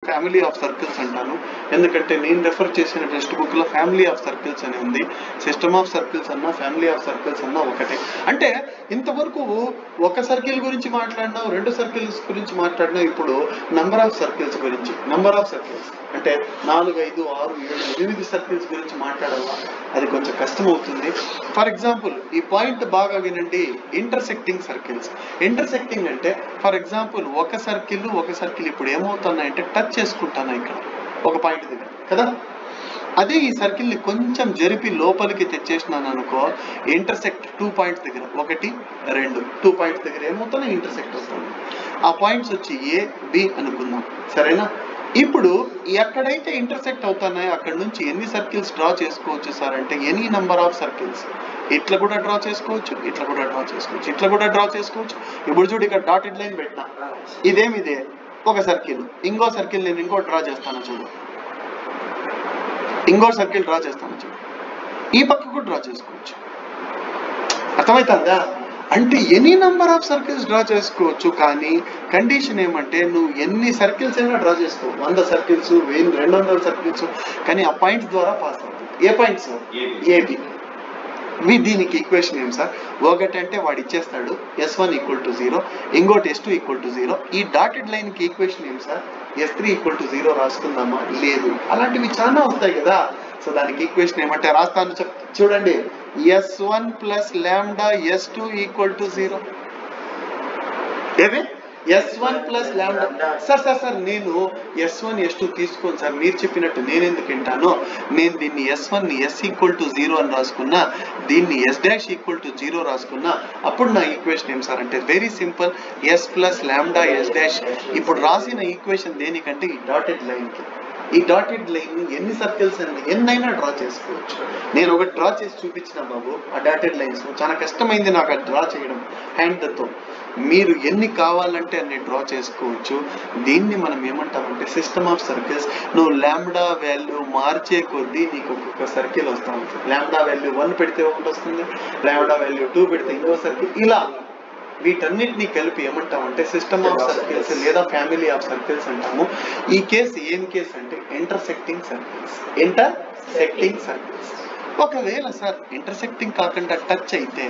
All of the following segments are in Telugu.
ఫ్యామిలీ ఆఫ్ సర్కిల్స్ అంటాను, ఎందుకంటే నేను రెఫర్ చేసిన టెక్స్ట్ బుక్ లో ఫ్యామిలీ ఆఫ్ సర్కిల్స్ అని ఉంది. సిస్టమ్ ఆఫ్ సర్కిల్స్ అన్నా ఫ్యామిలీ ఆఫ్ సర్కిల్స్ అన్నా ఒకటే. అంటే ఇంతవరకు ఒక సర్కిల్ గురించి మాట్లాడినా, రెండు సర్కిల్స్ గురించి మాట్లాడినా, ఇప్పుడు నంబర్ ఆఫ్ సర్కిల్స్ గురించి, నంబర్ ఆఫ్ సర్కిల్స్ అంటే 4, 5, 6, 7, 8 సర్కిల్స్ గురించి మాట్లాడాలా, అది కొంచెం కష్టం అవుతుంది. ఫర్ ఎగ్జాంపుల్ ఈ పాయింట్ బాగా వినండి, ఇంటర్సెక్టింగ్ సర్కిల్స్. ఇంటర్సెక్టింగ్ అంటే ఫర్ ఎగ్జాంపుల్ ఒక సర్కిల్ ఇప్పుడు ఏమవుతున్నాయంటే టచ్ చేసుకుంటాను ఇక్కడ ఒక పాయింట్ దగ్గర కదా. అదే ఈ సర్కిల్ ని కొంచెం జరిపి లోపలికి తెచ్చేసినాను అనుకో, ఇంటర్సెక్ట్ 2 పాయింట్స్ దగ్గర, 1, 2, 2 పాయింట్స్ దగ్గర ఏమవుతున్నాయి, ఇంటర్సెక్ట్ అవుతుంది. ఆ పాయింట్స్ వచ్చి ఏ, బి అనుకుందాం, సరేనా. ఇప్పుడు ఎక్కడైతే ఇంటర్సెక్ట్ అవుతున్నాయో అక్కడ నుంచి ఎన్ని సర్కిల్స్ డ్రా చేసుకోవచ్చు సార్ అంటే ఎనీ నంబర్ ఆఫ్ సర్కిల్స్. ఇట్లా కూడా డ్రా చేసుకోవచ్చు, ఇట్లా కూడా డ్రా చేసుకోవచ్చు, ఇట్లా కూడా డ్రా చేసుకోవచ్చు. ఇప్పుడు చూడు ఇక్కడ డాటెడ్ లైన్ పెట్టినా, ఇదే ఒక సర్కిల్, ఇంకో సర్కిల్ నేను ఇంకో డ్రా చేస్తాను చూడు, ఇంకో సర్కిల్ డ్రా చేస్తాను చూడు, ఈ పక్కకు డ్రా చేసుకోవచ్చు. అర్థమవుతుందా? అంటే any number of circles draw చేసుకోవచ్చు, కానీ కండిషన్ ఏమంటే నువ్వు ఎన్ని సర్కిల్స్ అయినా డ్రా చేసుకో, 100 సర్కిల్స్, 200 సర్కిల్స్, కానీ ఆ పాయింట్స్ ద్వారా పాస్ అవుతుంది. ఏ పాయింట్స్? ఏబి. దీనికి ఈక్వేషన్ ఏం సార్? ఒకటి అంటే వాడు ఇచ్చేస్తాడు S1 = 0, ఇంకోటి S2 = 0. ఈ డాటెడ్ లైన్ కి ఈక్వేషన్ ఏం సార్? S3 = 0 రాసుకుందామా? లేదు, అలాంటివి చాలా వస్తాయి కదా. సో దానికి ఈక్వేషన్ ఏమంటే రాస్తాను చూడండి, S1 + λ S2 = 0. ఏమి? S1 + λ. సార్ నేను S1 S2 తీసుకోను సార్, మీరు చెప్పినట్టు నేను ఎందుకు వింటాను. నేను దీన్ని S1 ని S = 0 అని రాసుకున్నా, దీన్ని S' = 0 రాసుకున్నా, అప్పుడు నా ఈక్వేషన్ ఏం సార్ అంటే వెరీ సింపుల్, S + λ S'. ఇప్పుడు రాసిన ఈక్వేషన్ దేనికంటే ఈ డాటెడ్ లైన్ కి. ఈ డాటెడ్ లైన్ ఎన్ని సర్కిల్స్ అని ఎన్నైనా డ్రా చేసుకోవచ్చు. నేను ఒకటి డ్రా చేసి చూపించిన బాబు, ఆ డాటెడ్ లైన్స్ చాలా కష్టమైంది నాకు అది డ్రా చేయడం హ్యాండ్తో. మీరు ఎన్ని కావాలంటే అన్ని డ్రా చేసుకోవచ్చు. దీన్ని మనం ఏమంటామంటే సిస్టమ్ ఆఫ్ సర్కిల్స్. నువ్వు లాంబ్డా వాల్యూ మార్చే కొద్దీ నీకు ఒక్కొక్క సర్కిల్ వస్తూ ఉంటుంది. లాంబ్డా వాల్యూ 1 పెడితే ఒకటి వస్తుంది, లాంబ్డా వాల్యూ 2 పెడితే ఇంకో సర్కిల్, ఇలా వీటన్నిటిని కలిపి ఏమంటామంటే సిస్టమ్ ఆఫ్ సర్కిల్స్ లేదా ఫ్యామిలీ ఆఫ్ సర్కిల్స్ అంటాము. ఈ కేసు ఏం కేసు అంటే ఇంటర్సెక్టింగ్ సర్కిల్స్. Intersecting circles. ఒకవేళ సార్ ఇంటర్సెక్టింగ్ కాకుండా టచ్ అయితే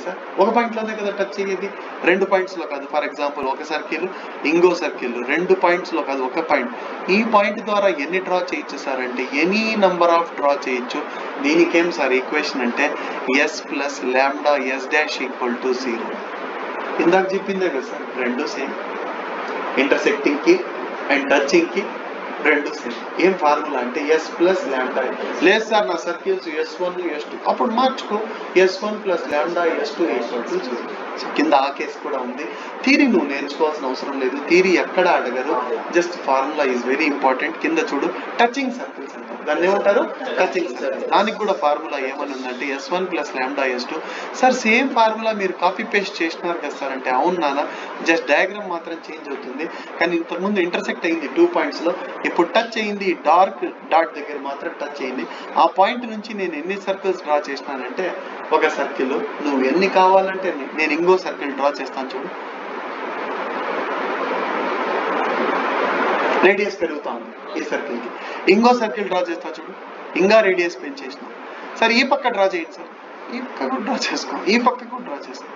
సార్ ఒక పాయింట్లోనే కదా టచ్ అయ్యేది, 2 పాయింట్స్లో కాదు. ఫర్ ఎగ్జాంపుల్ ఒక సర్కిల్ ఇంకో సర్కిల్ 2 పాయింట్స్లో కాదు, ఒక పాయింట్. ఈ పాయింట్ ద్వారా ఎన్ని డ్రా చేయొచ్చు సార్ అంటే ఎనీ నంబర్ ఆఫ్ డ్రా చేయొచ్చు. దీనికేం సార్ ఈక్వేషన్ అంటే S + λ S' = 0. ఇందాక చెప్పిందే కదా సార్, రెండు సేమ్. ఇంటర్సెక్టింగ్ కి అండ్ టచింగ్ కి రెండు సేమ్. ఏం ఫార్ములా అంటే S + λ. లేదు సార్ నా సర్కిల్స్ S1 S2, అప్పుడు మార్చుకో, S1 + λ S2 = 0. కింద ఆ కేసు కూడా ఉంది. థియరీ నువ్వు నేర్చుకోవాల్సిన అవసరం లేదు, థియరీ ఎక్కడ అడగరు, just formula is very important. కింద చూడు టచింగ్ సర్కిల్స్ అంటారు, దాన్ని ఏమంటారు? Touching circle. దానికి కూడా ఫార్ములా ఏమని ఉందంటే S1 + λ S2. Sir same formula మీరు కాపీ పేస్ట్ చేసినారు కదా సార్ అంటే అవును నాన్న, జస్ట్ డయాగ్రామ్ మాత్రం చేంజ్ అవుతుంది. కానీ ఇంతకుముందు ఇంటర్సెక్ట్ అయింది 2 పాయింట్స్లో, ఇప్పుడు టచ్ అయింది డార్క్ డాట్ దగ్గర మాత్రం టచ్ అయింది. ఆ పాయింట్ నుంచి నేను ఎన్ని సర్కిల్స్ డ్రా చేసినానంటే ఒక సర్కిల్, నువ్వు ఎన్ని కావాలంటే నేను ఇంకో సర్కిల్ డ్రా చేస్తాను చూడు, రేడియస్ పెరుగుతా ఉంది ఈ సర్కిల్ కి. ఇంకో సర్కిల్ డ్రా చేస్తా చూడు, ఇంకా రేడియస్ పెంచేసిన. సార్ ఈ పక్క డ్రా చేయండి సార్, ఈ పక్క కూడా డ్రా చేసుకో, ఈ పక్కకు డ్రా చేసుకో,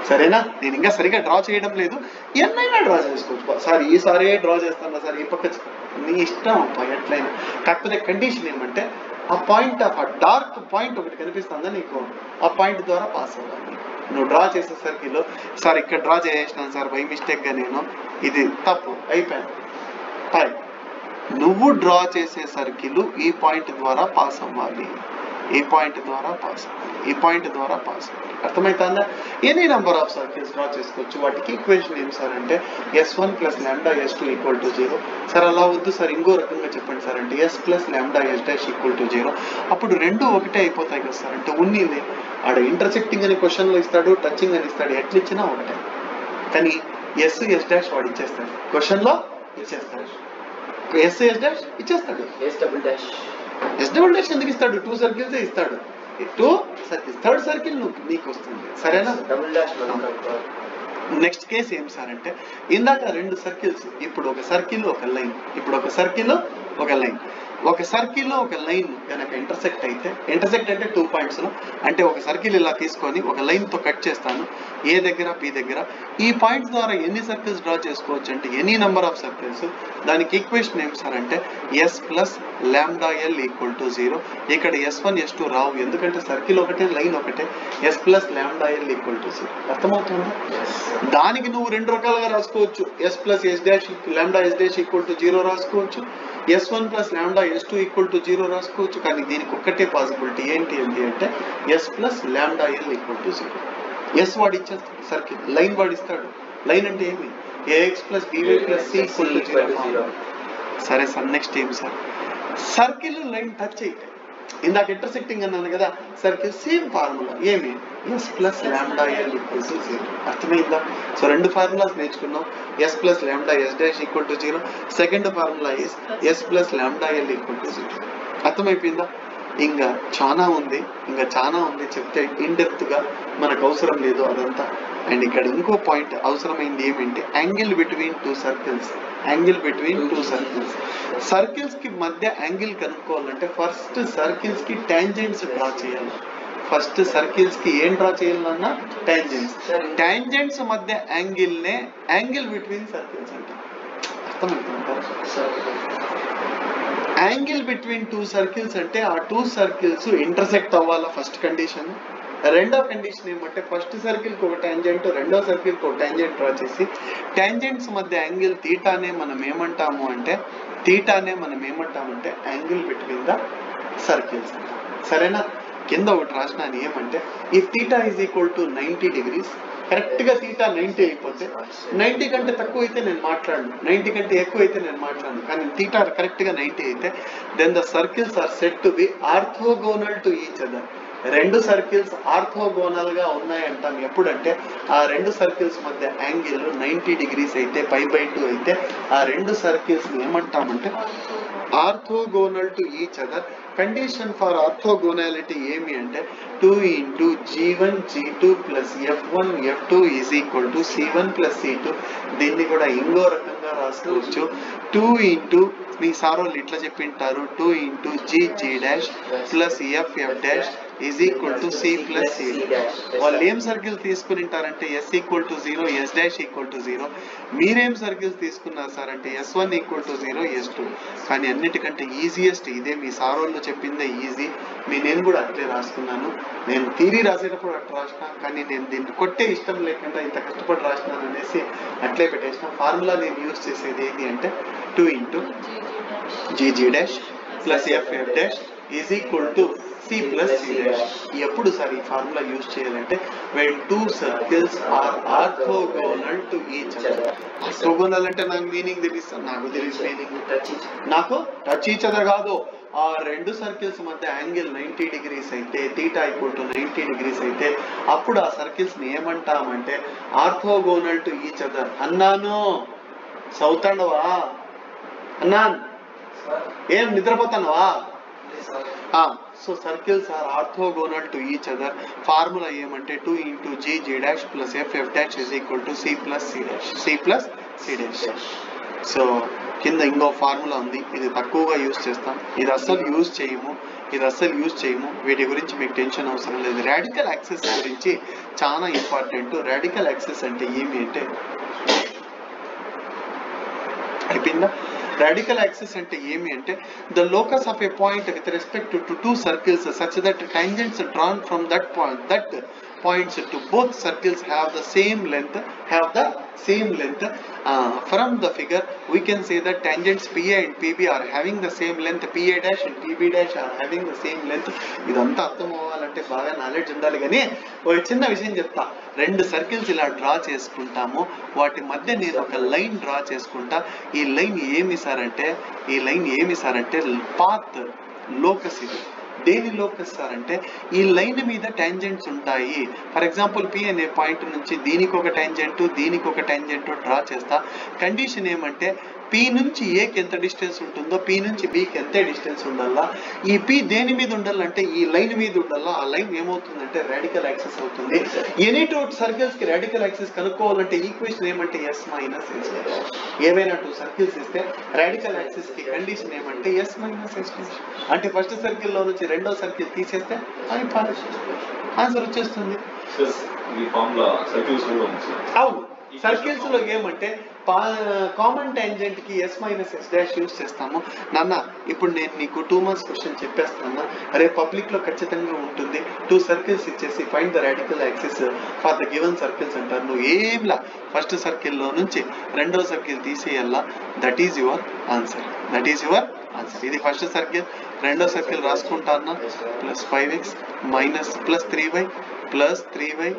సరేనా. నేను ఇంకా సరిగా డ్రా చేయడం లేదు, ఎన్నైనా డ్రా చేసుకోవచ్చు సార్. ఈసారి డ్రా చేస్తాను సార్, ఈ పక్క నీ ఇష్టం ఎట్లయినా. కాకపోతే కండిషన్ ఏమంటే ఆ పాయింట్ ఆఫ్ ఆ డార్క్ పాయింట్ ఒకటి కనిపిస్తుందా నీకు, ఆ పాయింట్ ద్వారా పాస్ అవ్వాలి. నువ్వు డ్రా చేసే సర్కిల్ సార్ ఇక్కడ డ్రా చేసినాను సార్ బై మిస్టేక్గా నేను, ఇది తప్పు అయిపోయాను. నువ్వు డ్రా చేసే సర్కిల్ ఈ పాయింట్ ద్వారా పాస్ అవ్వాలి, ఈ పాయింట్ ద్వారా పాస్ అవ్వాలి, ఈ పాయింట్ ద్వారా పాస్ అవ్వాలి. అర్థమవుతుందా? Any number of circles draw చేసుకోవచ్చు. వాటికి ఈక్వేషన్ ఏం సార్ అంటే S1 + λ S2 = 0. సార్ అలా వద్దు సార్, ఇంకో రకంగా చెప్పండి సార్ అంటే S + λ S' = 0. అప్పుడు రెండు ఒకటే అయిపోతాయి కదా సార్ అంటే ఉన్నింది ఆడ ఇంటర్సెక్టింగ్ అని క్వశ్చన్లో ఇస్తాడు, టచింగ్ అని ఇస్తాడు, ఎట్లిచ్చినా ఒకటే. కానీ S S' వాడు ఇచ్చేస్తాడు, క్వశ్చన్లో ఇచ్చేస్తాడు. S S' ఇచ్చేస్తాడు, S" ఎందుకు ఇస్తాడు? 2 సర్కిల్స్ ఇస్తాడు, 2 సర్కిల్స్, థర్డ్ సర్కిల్ నీకు వస్తుంది, సరేనా. నెక్స్ట్ కేసు ఏం సార్ అంటే ఇందాక రెండు సర్కిల్స్, ఇప్పుడు ఒక సర్కిల్ ఒక లైన్, ఇప్పుడు ఒక సర్కిల్ ఒక లైన్, ఒక సర్కిల్ ఒక లైన్ కనుక ఇంటర్సెక్ట్ అయితే, ఇంటర్సెక్ట్ అంటే 2 పాయింట్స్ అంటే ఒక సర్కిల్ ఇలా తీసుకొని ఒక లైన్ తో కట్ చేస్తాను ఏ దగ్గర బి దగ్గర. ఈ పాయింట్స్ ద్వారా ఎన్ని సర్కిల్స్ డ్రా చేసుకోవచ్చు అంటే ఎనీ నెంబర్ ఆఫ్ సర్కిల్స్. దానికి ఈక్వేషన్ ఏం సార్ అంటే s plus lambda l equal to 0. ఇక్కడ s1 s2 రావు ఎందుకంటే సర్కిల్ ఒకటే లైన్ ఒకటే, s plus lambda l equal to 0. అర్థమవుతుందా? దానికి నువ్వు రెండు రకాలుగా రాసుకోవచ్చు, s plus s dash lambda s dash equal to 0 రాసుకోవచ్చు, s1 plus lambda s2 equal to 0 రాసుకోవచ్చు. కానీ దీనికి ఒక్కటే పాసిబిలిటీ ఏంటి అంటే s plus lambda l equal to 0. s వాడు ఇచ్చేస్తాడు, సర్కిల్ లైన్ వాడు ఇస్తాడు. లైన్ అంటే ఏమి ax plus by plus c equal to 0. సరే సార్ నెక్స్ట్ ఏం సార్, సర్కిల్ లైన్ టచ్ అయితే ఇందాక ఇంటర్సెక్టింగ్ అన్నాను కదా, సర్కిల్ సేమ్ ఫార్ములా ఏమి s plus lambda l equal to 0. అర్థమైందా? సో రెండు ఫార్ములాస్ నేర్చుకున్నాం, s plus lambda s dash equal to 0. Second formula is s plus lambda l equal to 0. అర్థమైపోయిందా? ఇంకా చాలా ఉంది చెప్తే ఇన్డెప్త్ గా మనకు అవసరం లేదు అదంతా. అండ్ ఇక్కడ ఇంకో పాయింట్ అవసరమైంది ఏమంటే angle between two circles. Circles కి మధ్య యాంగిల్ కనుక్కోవాలంటే ఫస్ట్ సర్కిల్స్ కి టాంజెంట్స్ డ్రా చేయాలి. ఫస్ట్ సర్కిల్స్ కి ఏం డ్రా చేయాలన్నా టాంజెంట్స్ మధ్య యాంగిల్ నే యాంగిల్ బిట్వీన్ సర్కిల్స్ అంటే. అర్థమవుతుందా? యాంగిల్ బిట్వీన్ టూ సర్కిల్స్ అంటే ఆ టూ సర్కిల్స్ ఇంటర్సెక్ట్ అవ్వాలా ఫస్ట్ కండిషన్. రెండో కండిషన్ ఏమంటే ఫస్ట్ సర్కిల్ కి ఒక టాంజెంట్, రెండో సర్కిల్ కి ఒక టాంజెంట్ డ్రా చేసి టాంజెంట్స్ మధ్య యాంగిల్ తీటానే మనం ఏమంటాము అంటే యాంగిల్ బిట్వీన్ ద సర్కిల్స్. సరేనా? కింద ఒకటి రాసినాను ఏమంటే if theta is equal to 90 degrees, correct గా తీటా 90 అయిపోతే, 90 కంటే తక్కువ అయితే నేను మాట్లాడను, 90 కంటే ఎక్కువ అయితే నేను మాట్లాడను, కానీ తీటా కరెక్ట్ గా 90 అయితే then the circles are said to be orthogonal to each other. రెండు సర్కిల్స్ ఆర్థోగోనల్ గా ఉన్నాయంటాం ఎప్పుడంటే ఆ రెండు సర్కిల్స్ మధ్య యాంగిల్ 90 degrees అయితే, π/2 అయితే ఆ రెండు సర్కిల్స్ ఏమంటామంటే orthogonal to each other. Condition for orthogonality ఏమి అంటే 2 into g1 g2 plus f1 f2 is equal to c1 plus c2. దీన్ని కూడా ఇంకో రకంగా రాసుకోవచ్చు, 2 into మీ సారోళ్ళు ఇట్లా చెప్పింటారు 2 into g g dash plus f f dash is equal to c plus c. వాళ్ళు ఏం సర్కిల్ తీసుకుని ఉంటారంటే s equal to 0, s dash equal to 0. మీరేం సర్కిల్స్ తీసుకున్నారు సార్ అంటే s1 equal to 0, s2. కానీ అన్నిటికంటే ఈజియెస్ట్ ఇదే, మీ సారోళ్ళు చెప్పిందే ఈజీ. నేను కూడా అట్లే రాసుకున్నాను. నేను థియరీ రాసేటప్పుడు అట్లా రాసిన, కానీ నేను దీన్ని కొట్టే ఇష్టం లేకుండా ఇంత కష్టపడి రాసినాను అనేసి అట్లే పెట్టేసిన. ఫార్ములా నేను యూజ్ చేసేది ఏంటి అంటే 2 into g g dash plus f f dash is equal to c plus c dash. ఎప్పుడు సార్ ఈ ఫార్ములా యూజ్ చేయాలంటే when two circles are orthogonal to each other. Orthogonal అంటే నాకు మీనింగ్ తెలుసు, నాకు తెలుసు మీనింగ్. నాకు టచ్ ఈచ్ అదర్ కాదు, ఆ రెండు సర్కిల్స్ మధ్య యాంగిల్ 90 degrees అయితే, తీటా ఈక్వల్ టు 90 degrees అయితే అప్పుడు ఆ సర్కిల్స్ ని ఏమంటామంటే ఆర్థోగోనల్ టు ఈచ్ అదర్. అన్నాను చదువుతాండవా అన్నా? ఏం నిద్రపోతానవా? So circles are orthogonal to each other. Formula ఏమంటే 2 into g g dash plus f f dash is equal to c plus c dash. So కింద ఇంకో ఫార్ములా ఉంది, ఇది తక్కువగా యూజ్ చేస్తాం, ఇది అస్సలు యూజ్ చేయము. వీటి గురించి మీకు టెన్షన్ అవసరం లేదు. రాడికల్ యాక్సెస్ గురించి చాలా ఇంపార్టెంట్. రాడికల్ యాక్సెస్ అంటే ఏమి అంటే అయిపోయిందా? Radical axis అంటే ఏమి అంటే the locus of a point with respect to two circles such that tangents drawn from that points to both circles have the same length. From the figure we can say that tangents PA and PB are having the same length, PA dash and PB dash are having the same length. ఇదంతా అర్థం అవ్వాలంటే బాగా నాలెడ్జ్ ఉండాలి. కానీ ఒక చిన్న విషయం చెప్తా, రెండు సర్కిల్స్ ఇలా డ్రా చేసుకుంటాము, వాటి మధ్య నేను ఒక లైన్ డ్రా చేసుకుంటా. ఈ లైన్ ఏమి సార్ అంటే పాత్ లోకస్. ఇది దేని లోకస్ సార్ అంటే ఈ లైన్ మీద టాంజెంట్స్ ఉంటాయి. ఫర్ ఎగ్జాంపుల్ P అనే పాయింట్ నుంచి దీనికి ఒక టాంజెంట్ డ్రా చేస్తా. కండిషన్ ఏమంటే పి నుంచి ఏకి ఎంత డిస్టెన్స్ ఉంటుందో పి నుంచి బికి ఎంత డిస్టెన్స్ ఉండాలా, ఈ పి దేని మీద ఉండాలంటే ఈ లైన్ మీద ఉండాలా. ఆ లైన్ ఏమవుతుందంటే రాడికల్ యాక్సిస్ అవుతుంది. ఎనీ టూ సర్కిల్స్ కి రాడికల్ యాక్సిస్ కనుక్కోవాలంటే ఈక్వేషన్ ఏమంటే ఎస్ మైనస్ ఎస్ డాష్. ఏవైనా టూ సర్కిల్స్ ఇస్తే రాడికల్ యాక్సిస్ కి కండిషన్ ఏమంటే ఎస్ మైనస్ ఎస్ డాష్. అంటే ఫస్ట్ సర్కిల్ లో నుంచి రెండో సర్కిల్ తీసేస్తే ఆన్సర్ వచ్చేస్తుంది. అవును, సర్కిల్స్ లో ఏమంటే కామన్ టాంజెంట్ కి S minus S dash use చేస్తాము. నాన్న ఇప్పుడు నేను నీకు 2 marks క్వశ్చన్ చెప్పేస్తాను, రేపు పబ్లిక్ లో ఖచ్చితంగా ఉంటుంది. 2 సర్కిల్స్ ఇచ్చేసి find the radical axis for the given circles అంటారు. నువ్వు ఏంలా ఫస్ట్ సర్కిల్ లో నుంచి రెండో సర్కిల్ తీసేయాలా. That is your answer. ఇది ఫస్ట్ సర్కిల్. రెండో సర్కిల్ రాసుకుంటాను. Plus 5x minus plus 3y plus 3y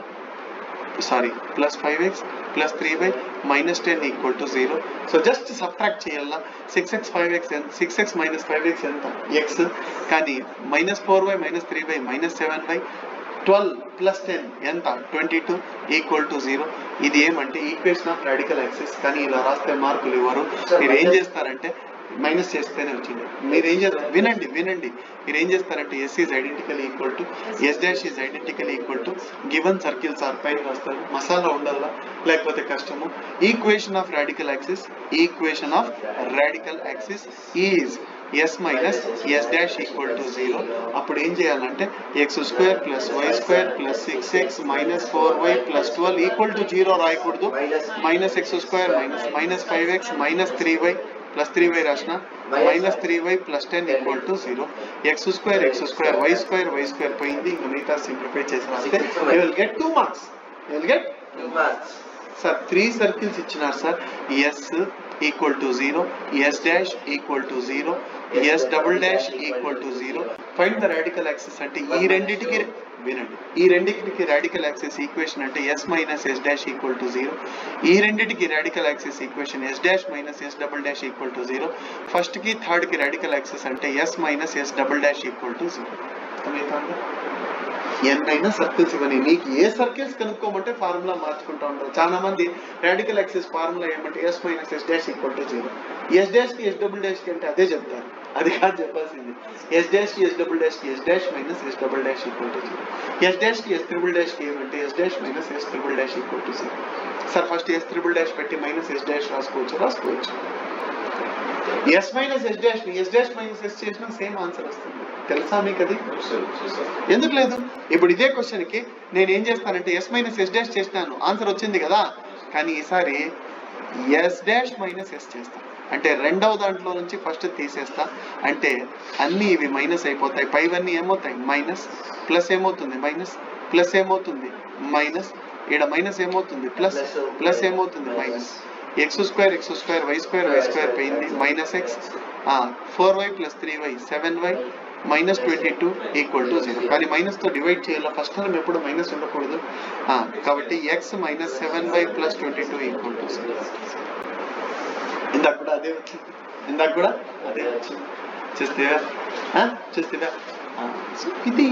plus 5x plus 3y minus 10 equal to 0. So just subtract చేయాలా. 6x 5x 6x minus 5x ఎంత x, కానీ minus 4y minus 3y minus 7y 12 plus 10 ఎంత 22 equal to 0. ఇది ఏమంటే ఈక్వేషన్ ఆఫ్ రాడికల్ యాక్సిస్. కానీ ఇలా రాస్తే మార్కులు ఇవ్వరు. మీరు ఏం చేస్తారంటే మైనస్ చేస్తేనే వచ్చింది. మీరు ఏం చేస్తారు, వినండి మీరు ఏం చేస్తారంటే S is identical equal to S dash is identical equal to given circles are పైన వస్తారు. మసాలా ఉండాలా లేకపోతే కష్టము. Equation of radical axis is S minus S dash equal to 0. అప్పుడు ఏం చేయాలంటే x² plus y² plus 6x minus 4y plus 12 equal to 0 రాయకూడదు. Minus x² minus 5x minus 3y plus 3y రాసిన minus 3y plus 10 equal to 0. x² y² పోయింది. ఇంకా మిగతా సింప్లిఫై చేసి రాస్తే you will get 2 marks. Sir 3 circles ఇచ్చినారు sir. S equal to 0, S dash equal to 0, S double dash equal to 0. Find the radical axis అంటే ఈ రెండింటికి వినండి, ఈ రెండింటికి రాడికల్ యాక్సిస్ ఈక్వేషన్ అంటే S minus S dash equal to 0. ఈ రెండింటికి radical axis equation S dash minus S double dash equal to 0. First కి థర్డ్ కి రాడికల్ యాక్సిస్ అంటే S minus S double dash equal to 0. అర్థమవుతుందా? ఎన్నైనా సర్కిల్స్ ఇవ్వని, నీకు ఏ సర్కిల్స్ కనుక్కోమంటే ఫార్ములా మార్చుకుంటా ఉంటారు. చాలా మంది రాడికల్ యాక్సిస్ ఫార్ములా ఏమంటే S minus S dash equal to 0. S dash కి ఎస్ డబుల్ డాష్ కి అంటే అదే చెప్తారు, అది కాదు చెప్పాల్సింది. ఎస్ డాష్ కి ఎస్ డబుల్ డాష్ కి S dash minus S double dash equal to 0. S dash కి ఎస్ ట్రిపుల్ డాష్ కి ఏమంటే S dash minus S triple dash equal to 0. Sir first S triple dash పెట్టి మైనస్ ఎస్ డాష్ రాసుకోవచ్చు. ఎస్ మైనస్ ఎస్ డాష్ ని ఎస్ డాష్ మైనస్ ఎస్ చేసినా సేమ్ ఆన్సర్ వస్తుంది. తెలుసా మీకు అది? ఎందుకు లేదు? ఇప్పుడు ఇదే క్వశ్చన్ కి నేను ఏం చేస్తానంటే ఎస్ మైనస్ ఎస్ డాష్ చేసినాను, ఆన్సర్ వచ్చింది కదా. కానీ ఈసారి ఎస్ డాష్ మైనస్ ఎస్ చేస్తాను. అంటే రెండవ దాంట్లో నుంచి ఫస్ట్ తీసేస్తా. అంటే అన్ని ఇవి మైనస్ అయిపోతాయి. పైవన్నీ ఏమవుతాయి మైనస్, ప్లస్ ఏమవుతుంది మైనస్, ప్లస్ ఏమవుతుంది మైనస్, ఇక్కడ మైనస్ ఏమవుతుంది ప్లస్, ప్లస్ ఏమవుతుంది మైనస్. x² y² పోయింది. Minus x 4y plus 3y 7y minus 22 equal to 0. కానీ మైనస్ తో డివైడ్ చేయాలి. ఫస్ట్ టైం ఎప్పుడు మైనస్ ఉండకూడదు. కాబట్టి x minus 7y plus 22 equal to 0. ఇందాక కూడా అదే వచ్చింది. చూస్తేవా సో ఇది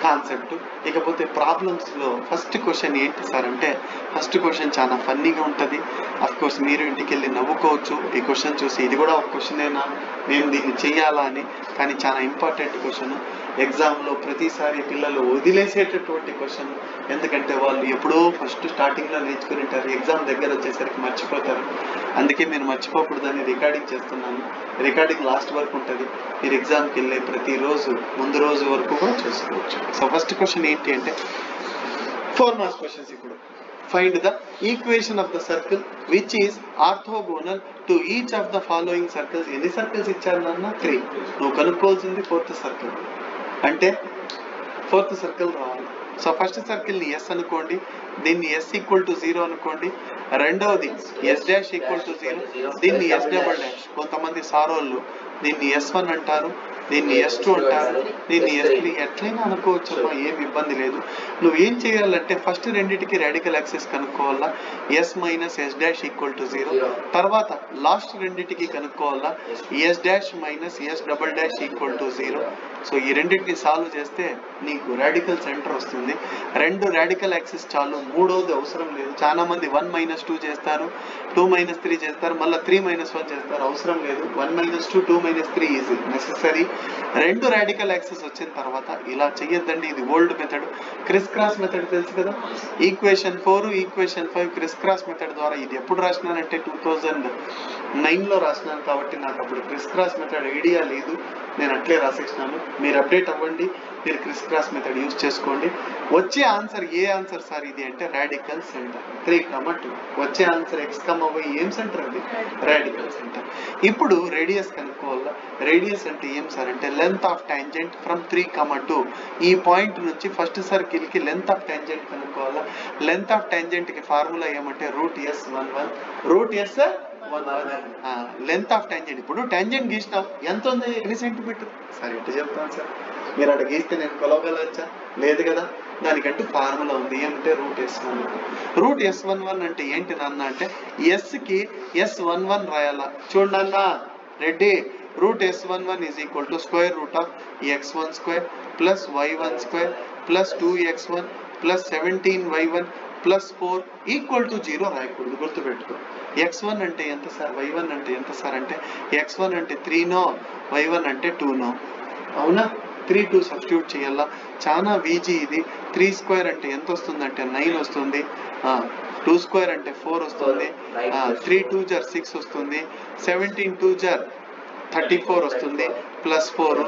కాన్సెప్ట్. ఇకపోతే ప్రాబ్లమ్స్ లో ఫస్ట్ క్వశ్చన్ ఏంటి సార్ అంటే, ఫస్ట్ క్వశ్చన్ చాలా ఫన్నీగా ఉంటుంది. అఫ్ కోర్స్ మీరు ఇంటికి వెళ్ళి నవ్వుకోవచ్చు ఈ క్వశ్చన్ చూసి. ఇది కూడా ఒక క్వశ్చనేనా, మేము దీన్ని చెయ్యాలా అని. కానీ చాలా ఇంపార్టెంట్ క్వశ్చన్. ఎగ్జామ్లో ప్రతిసారి పిల్లలు వదిలేసేటటువంటి క్వశ్చన్. ఎందుకంటే వాళ్ళు ఎప్పుడో ఫస్ట్ స్టార్టింగ్లో నేర్చుకుని ఉంటారు, ఎగ్జామ్ దగ్గర వచ్చేసరికి మర్చిపోతారు. అందుకే మీరు మర్చిపోకూడదని రికార్డింగ్ చేస్తున్నాను. రికార్డింగ్ లాస్ట్ వరకు ఉంటుంది. మీరు ఎగ్జామ్కి వెళ్ళే ప్రతిరోజు ముందు రోజు వరకు కూడా చూసుకోవచ్చు. సో ఫస్ట్ క్వశ్చన్ ఏంటి అంటే 4 marks క్వశ్చన్స్. ఇప్పుడు find the equation of the circle which is orthogonal to each of the following circles. ఎన్ని సర్కిల్స్ ఇచ్చారు నాన్న? 3. నువ్వు కనుక్కోవాల్సింది 4th సర్కిల్. అంటే 4th సర్కిల్ రావాలి. సో ఫస్ట్ సర్కిల్ ని ఎస్ అనుకోండి, దీన్ని ఎస్ ఈక్వల్ టు 0 అనుకోండి. రెండవది ఎస్ డాష్ ఈక్వల్ టు 0, దీన్ని ఎస్ డబుల్ డాష్. కొంతమంది సారోళ్ళు దీన్ని S1 అంటారు, దీన్ని S2 అంటారు, దీన్ని S3 ఎట్లయినా అనుకోవచ్చమ్మా, ఏమి ఇబ్బంది లేదు. నువ్వేం చేయాలంటే ఫస్ట్ రెండింటికి రాడికల్ యాక్సిస్ కనుక్కోవాలా, S minus S dash equal to 0. తర్వాత లాస్ట్ రెండింటికి కనుక్కోవాలా, S dash minus S double dash equal to 0. So ఈ రెండింటిని సాల్వ్ చేస్తే నీకు రాడికల్ సెంటర్ వస్తుంది. రెండు రాడికల్ యాక్సిస్ చాలు, మూడోది అవసరం లేదు. చాలా మంది 1 మైనస్ 2 చేస్తారు, 2 మైనస్ 3 చేస్తారు, మళ్ళీ 3 మైనస్ 1 చేస్తారు. అవసరం లేదు. 1 మైనస్ 2, 2 మైనస్ 3 ఈజ్ నెసెసరీ. రెండు రాడికల్ యాక్సిస్ వచ్చిన తర్వాత ఇలా చెయ్యొద్దండి, ఇది old method. Criss cross method తెలుసు కదా, equation 4 equation 5 criss cross method ద్వారా. ఇది ఎప్పుడు రాసినానంటే 2009లో రాసినాను, కాబట్టి నాకు అప్పుడు క్రిస్ క్రాస్ మెథడ్ ఐడియా లేదు, నేను అట్లే రాసేసినాను. మీరు అప్డేట్ అవ్వండి, మీరు క్రిస్ క్రాస్ మెథడ్ యూజ్ చేసుకోండి. వచ్చే ఆన్సర్ ఏ ఆన్సర్ సార్ ఇది అంటే రాడికల్ సెంటర్ 3,2. వచ్చే ఆన్సర్ X, Y ఏం సెంటర్ అది? Radical centre. ఇప్పుడు రేడియస్ కనుక్కోవాలా. రేడియస్ అంటే ఏం సార్ అంటే లెంత్ ఆఫ్ టాంజెంట్ ఫ్రమ్ 3,2. ఈ పాయింట్ నుంచి ఫస్ట్ సర్కిల్ కి లెంత్ ఆఫ్ టాంజెంట్ కనుక్కోవాలా. లెంత్ ఆఫ్ టాంజెంట్ కి ఫార్ములా ఏమంటే √S11. Length of tangent. ఇప్పుడు టాంజెంట్ గీసినాం, ఎంత ఉంది, ఎన్ని సెంటీమీటర్ సార్? ఎట్లా చెప్తాను సార్? మీరు అక్కడ గీస్తే నేను కొలవగలవచ్చా? లేదు కదా. దానికంటూ ఫార్ములా ఉంది, ఏమంటే √S11. √S11 అంటే ఏంటి నాన్న అంటే S కి S11 రాయాలా. చూడండి అన్న, Reddy. √S11 is equal to square root of x1 square plus y1 square plus 2x1 plus 17y1 plus 4 equal to 0 రాయకూడదు, గుర్తుపెట్టుకో. x1 అంటే ఎంత సార్, y1 అంటే ఎంత సార్ అంటే x1 అంటే 3 y1 అంటే 2 అవునా. 3, 2 సబ్స్టిట్యూట్ చేయాలా. చాలా ఈజీ ఇది. 3 స్క్వేర్ అంటే ఎంత వస్తుంది అంటే 9 వస్తుంది. 2 స్క్వేర్ అంటే 4 వస్తుంది. 3 2 జార్ 6 వస్తుంది. 17 2 జార్ 34 వస్తుంది plus 4.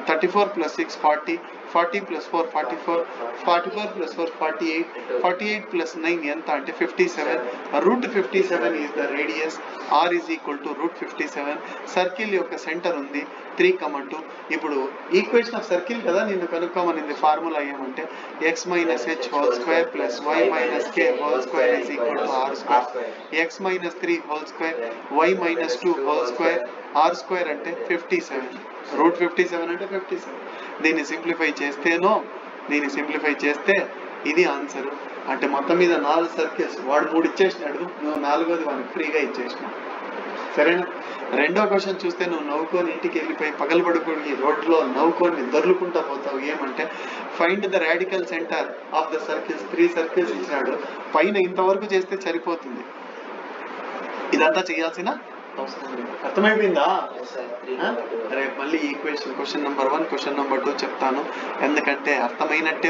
34 plus 6 40, 40 plus 4 44, 44 plus 4 48, 48 plus 9 ఎంత అంటే 57. √57 is the radius. R is equal to √57. Circle యొక్క సెంటర్ ఉంది 3,2. ఇప్పుడు ఈక్వేషన్ ఆఫ్ సర్కిల్ కదా నిన్ను కనుక్కోమనింది. ఫార్ములా ఏమంటే x minus h whole square plus y minus k whole square is equal to r square. x minus 3 whole square, y minus 2 whole square, r square అంటే 57. √57 అంటే 57. దీన్ని సింప్లిఫై చేస్తే ఇది ఆన్సర్. అంటే మొత్తం మీద 4 సర్కిల్స్, వాడు 3 ఇచ్చేసినాడు, నువ్వు 4వది వాడికి ఫ్రీగా ఇచ్చేసినావు. సరేనా. రెండో క్వశ్చన్ చూస్తే నువ్వు నవ్వుకొని ఇంటికి వెళ్ళిపోయి పగలబడుకొని రోడ్లో నవ్వుకొని దొర్లుకుంటా పోతావు. ఏమంటే find the radical centre of the circles. 3 circles ఇచ్చినాడు, పైన ఇంతవరకు చేస్తే సరిపోతుంది, ఇదంతా చేయాల్సిన అవసరం లేదు. అర్థమైపోయిందా? రేపు మళ్ళీ ఈ క్వశ్చన్ నెంబర్ 1 క్వశ్చన్ నెంబర్ 2 చెప్తాను, ఎందుకంటే అర్థమైనట్టే